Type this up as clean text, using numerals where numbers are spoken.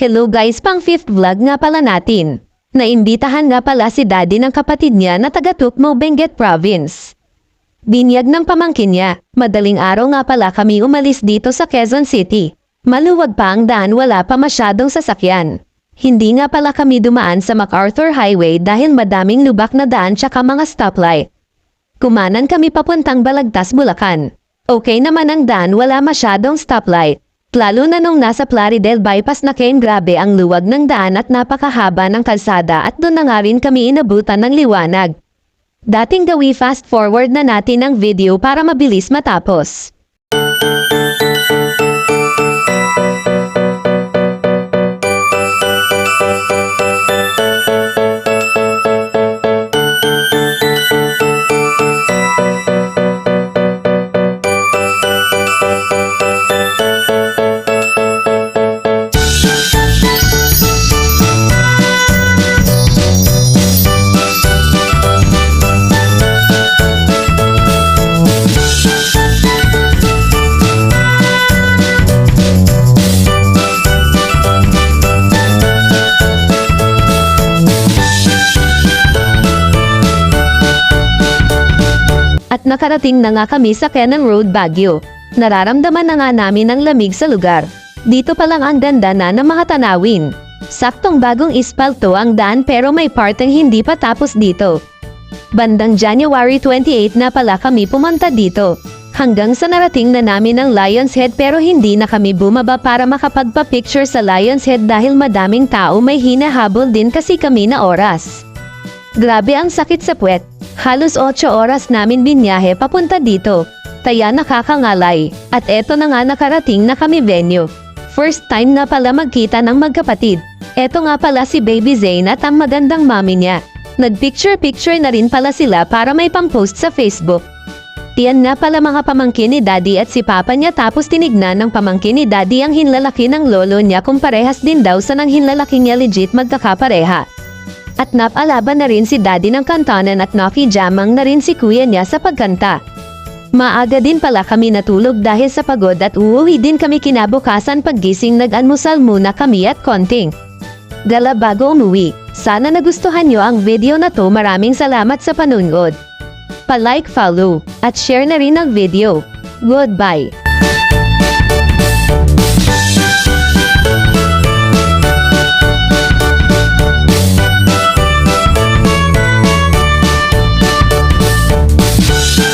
Hello guys, pang 5th vlog nga pala natin. Naimbitahan nga pala si daddy ng kapatid niya na taga Tukmo, Benguet Province. Binyag ng pamangkin niya, madaling araw nga pala kami umalis dito sa Quezon City. Maluwag pa ang daan, wala pa masyadong sasakyan. Hindi nga pala kami dumaan sa MacArthur Highway dahil madaming lubak na daan tsaka mga stoplight. Kumanan kami papuntang Balagtas, Bulacan. Okay naman ang daan, wala masyadong stoplight. Lalo na nung nasa Plaridel bypass na kain, grabe ang luwag ng daan at napakahaba ng kalsada at doon na nga rin kami inabutan ng liwanag. Dating gawi fast forward na natin ang video para mabilis matapos. At nakarating na nga kami sa Cannon Road, Baguio. Nararamdaman na nga namin ang lamig sa lugar. Dito pa lang ang ganda na ng mga tanawin. Saktong bagong ispalto ang daan pero may parteng hindi pa tapos dito. Bandang January 28 na pala kami pumunta dito. Hanggang sa narating na namin ang Lion's Head pero hindi na kami bumaba para makapagpa-picture sa Lion's Head dahil madaming tao, may hinahabol din kasi kami na oras. Grabe ang sakit sa puwet. Halos 8 oras namin binyahe papunta dito. Kaya nakakangalay. At eto na nga, nakarating na kami venue. First time na pala magkita ng magkapatid. Eto nga pala si Baby Zane at ang magandang mami niya. Nagpicture-picture na rin pala sila para may pampost sa Facebook. Tiyan na pala mga pamangkin ni Daddy at si Papa niya, tapos tinignan ng pamangkin ni Daddy ang hinlalaki ng lolo niya kung parehas din daw sa nang hinlalaki niya, legit magkakapareha. At napalaban na rin si Daddy ng kantanan at nakijamang na rin si kuya niya sa pagkanta. Maaga din pala kami natulog dahil sa pagod at uuwi din kami kinabukasan. Paggising nag-almusal muna kami at konting gala bago umuwi. Sana nagustuhan nyo ang video na to. Maraming salamat sa panunod. Pa-like, follow, at share na rin ang video. Goodbye!